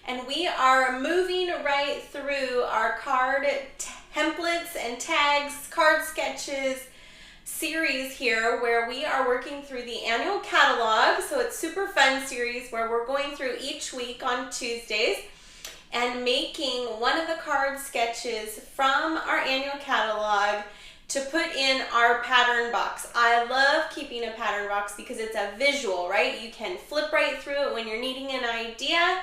and we are moving right through our card templates and tags, card sketches series here, where we are working through the annual catalog. So it's super fun series where we're going through each week on Tuesdays and making one of the card sketches from our annual catalog to put in our pattern box. I love keeping a pattern box because it's a visual, right? You can flip right through it when you're needing an idea,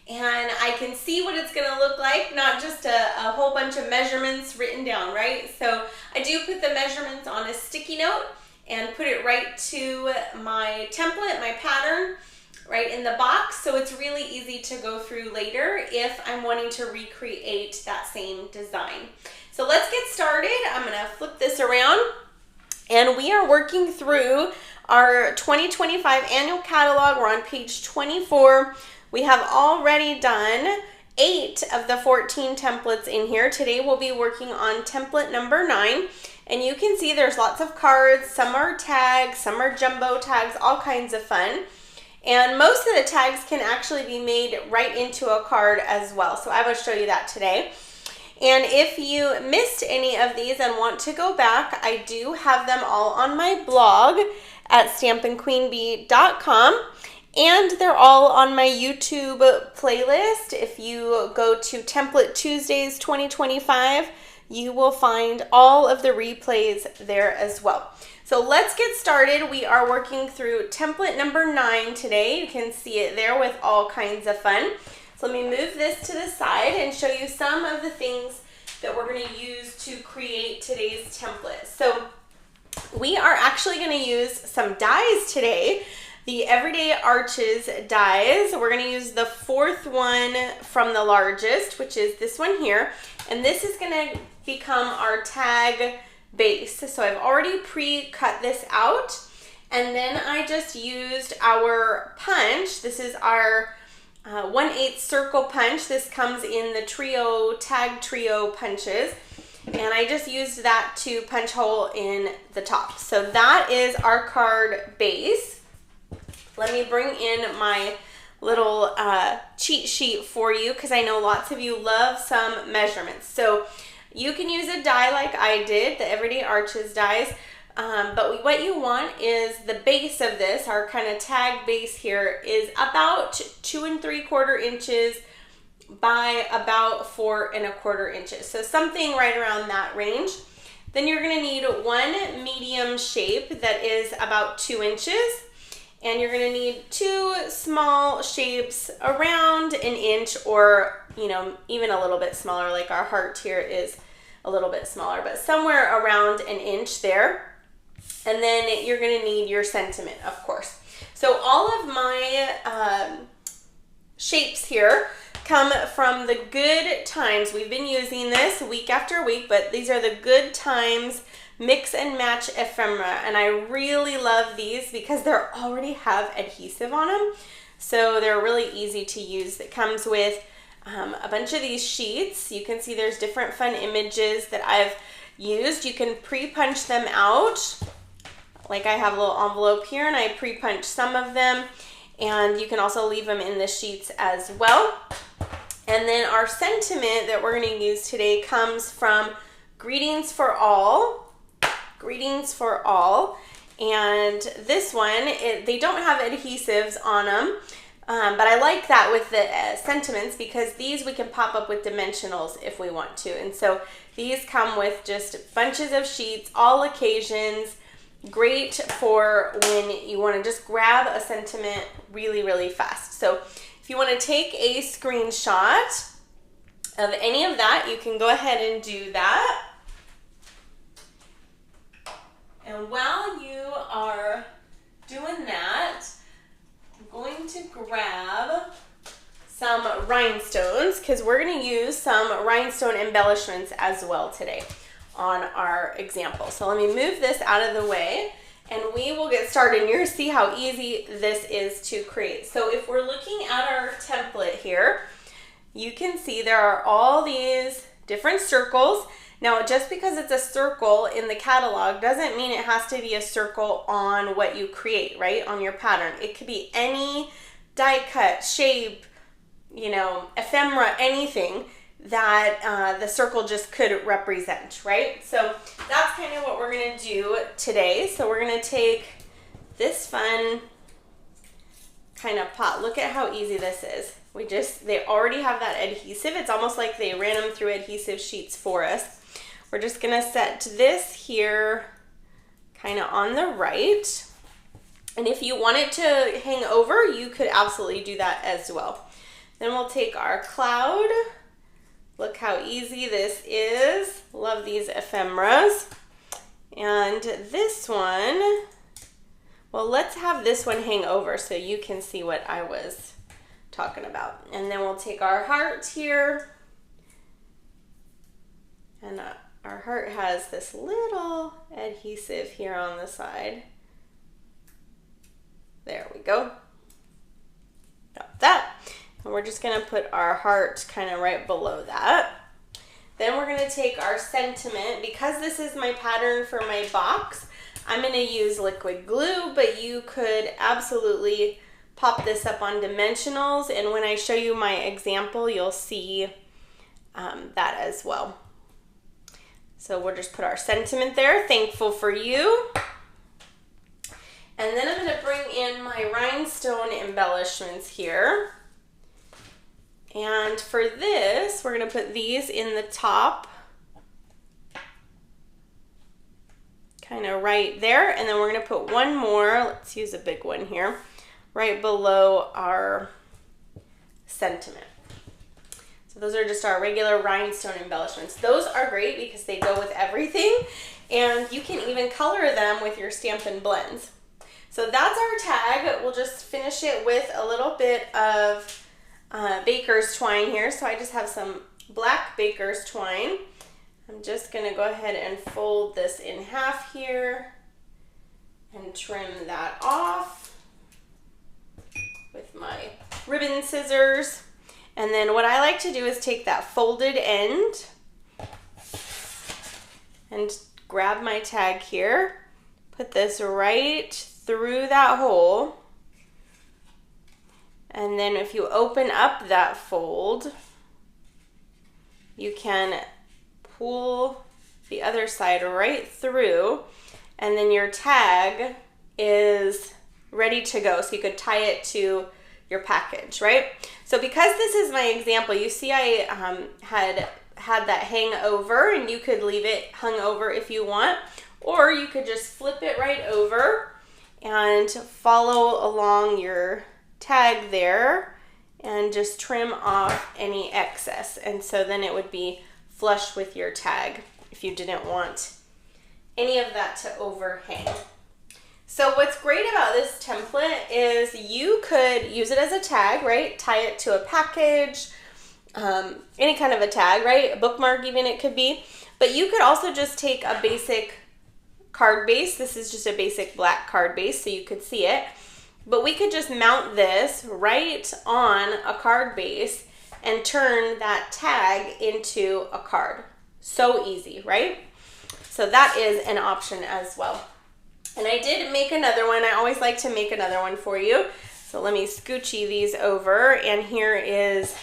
and I can see what it's gonna look like, not just a whole bunch of measurements written down, right? So I do put the measurements on a sticky note and put it right to my template, my pattern, right in the box, so it's really easy to go through later if I'm wanting to recreate that same design. So let's get started. I'm gonna flip this around, and we are working through our 2025 annual catalog. We're on page 24. We have already done 8 of the 14 templates in here. Today we'll be working on template number 9, and you can see there's lots of cards. Some are tags, some are jumbo tags, all kinds of fun. And most of the tags can actually be made right into a card as well. So I will show you that today. And if you missed any of these and want to go back, I do have them all on my blog at stampandqueenbee.com. And they're all on my YouTube playlist. If you go to Template Tuesdays 2025, you will find all of the replays there as well. So let's get started. We are working through template number 9 today. You can see it there with all kinds of fun. So let me move this to the side and show you some of the things that we're going to use to create today's template. So we are actually going to use some dies today, the Everyday Arches dies. We're going to use the 4th one from the largest, which is this one here, and this is going to become our tag base. So I've already pre-cut this out, and then I just used our punch. This is our 1/8 circle punch. This comes in the trio, tag trio punches, and I just used that to punch hole in the top. So that is our card base. Let me bring in my little cheat sheet for you, because I know lots of you love some measurements. So you can use a die like I did, the Everyday Arches dies, but what you want is the base of this, our kind of tag base here, is about 2 3/4 inches by about 4 1/4 inches. So something right around that range. Then you're going to need one medium shape that is about 2 inches. And you're going to need 2 small shapes around 1 inch, or, you know, even a little bit smaller, like our heart here is a little bit smaller, but somewhere around 1 inch there. And then you're going to need your sentiment, of course. So all of my shapes here come from the Good Times. We've been using this week after week, but these are the Good Times Mix and Match Ephemera, and I really love these because they already have adhesive on them, so they're really easy to use. It comes with a bunch of these sheets. You can see there's different fun images that I've used. You can pre-punch them out, like I have a little envelope here, and I pre-punch some of them, and you can also leave them in the sheets as well. And then our sentiment that we're going to use today comes from Greetings for All. Greetings for All, and this one, they don't have adhesives on them, but I like that with the sentiments, because these we can pop up with dimensionals if we want to. And so these come with just bunches of sheets, all occasions, great for when you want to just grab a sentiment really, really fast. So if you want to take a screenshot of any of that, you can go ahead and do that. And while you are doing that, I'm going to grab some rhinestones, because we're going to use some rhinestone embellishments as well today on our example. So let me move this out of the way, and we will get started. And you're going to see how easy this is to create. So if we're looking at our template here, you can see there are all these different circles. Now, just because it's a circle in the catalog doesn't mean it has to be a circle on what you create, right? On your pattern. It could be any die cut, shape, you know, ephemera, anything that the circle just could represent, right? So that's kind of what we're gonna do today. So we're gonna take this fun kind of pot. Look at how easy this is. They already have that adhesive. It's almost like they ran them through adhesive sheets for us. We're just gonna set this here kind of on the right. And if you want it to hang over, you could absolutely do that as well. Then we'll take our cloud. Look how easy this is. Love these ephemeras. And this one, well, let's have this one hang over so you can see what I was talking about. And then we'll take our heart here. And our heart has this little adhesive here on the side. There we go. Got that. And we're just gonna put our heart kind of right below that. Then we're gonna take our sentiment. Because this is my pattern for my box, I'm gonna use liquid glue, but you could absolutely pop this up on dimensionals. And when I show you my example, you'll see that as well. So we'll just put our sentiment there, thankful for you. And then I'm gonna bring in my rhinestone embellishments here. And for this, we're gonna put these in the top, kind of right there. And then we're gonna put one more, let's use a big one here, right below our sentiment. So those are just our regular rhinestone embellishments. Those are great because they go with everything, and you can even color them with your Stampin' Blends. So that's our tag. We'll just finish it with a little bit of baker's twine here. So I just have some black baker's twine. I'm just gonna go ahead and fold this in half here and trim that off with my ribbon scissors. And then what I like to do is take that folded end and grab my tag here, put this right through that hole. And then if you open up that fold, you can pull the other side right through, and then your tag is ready to go. So you could tie it to your package, right? So because this is my example, you see I had that hang over, and you could leave it hung over if you want, or you could just flip it right over and follow along your tag there and just trim off any excess. And so then it would be flush with your tag if you didn't want any of that to overhang. So what's great about this template is you could use it as a tag, right? Tie it to a package, any kind of a tag, right? A bookmark even it could be. But you could also just take a basic card base. This is just a basic black card base so you could see it. But we could just mount this right on a card base and turn that tag into a card. So easy, right? So that is an option as well. And I did make another one. I always like to make another one for you. So let me scoochy these over, and here is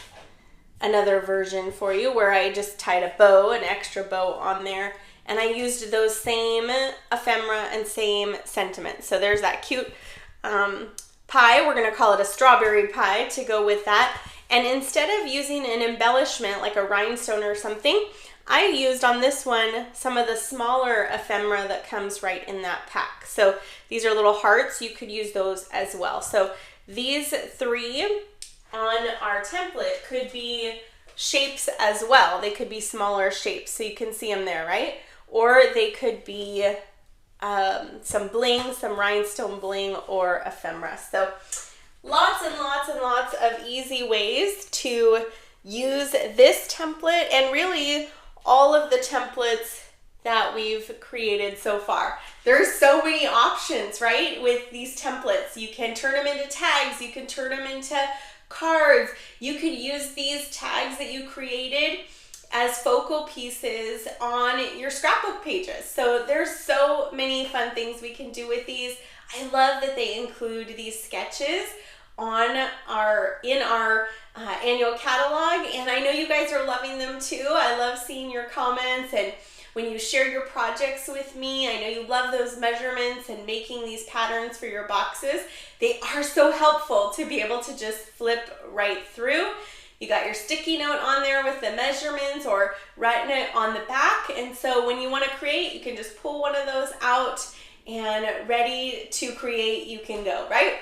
another version for you where I just tied a bow, an extra bow on there, and I used those same ephemera and same sentiments. So there's that cute pie. We're gonna call it a strawberry pie to go with that. And instead of using an embellishment like a rhinestone or something, I used on this one some of the smaller ephemera that comes right in that pack. So these are little hearts. You could use those as well. So these three on our template could be shapes as well. They could be smaller shapes, so you can see them there, right? Or they could be some bling, some rhinestone bling, or ephemera. So lots and lots and lots of easy ways to use this template, and really all of the templates that we've created so far. There's so many options, right? With these templates, you can turn them into tags, you can turn them into cards. You could use these tags that you created as focal pieces on your scrapbook pages. So there's so many fun things we can do with these. I love that they include these sketches in our annual catalog, and I know you guys are loving them too. I love seeing your comments, and when you share your projects with me, I know you love those measurements and making these patterns for your boxes. They are so helpful to be able to just flip right through. You got your sticky note on there with the measurements or writing it on the back, and so when you want to create, you can just pull one of those out and ready to create you can go, right?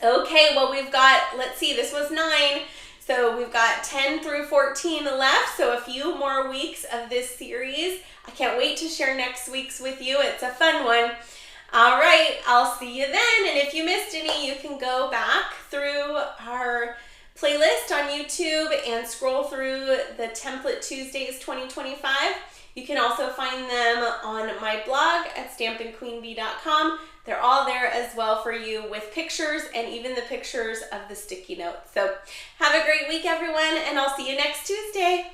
Okay, well we've got, let's see, this was 9. So we've got 10 through 14 left, so a few more weeks of this series. I can't wait to share next week's with you. It's a fun one. All right, I'll see you then. And if you missed any, you can go back through our playlist on YouTube and scroll through the Template Tuesdays 2025. You can also find them on my blog at stampinqueenbee.com. They're all there as well for you with pictures and even the pictures of the sticky notes. So have a great week, everyone, and I'll see you next Tuesday.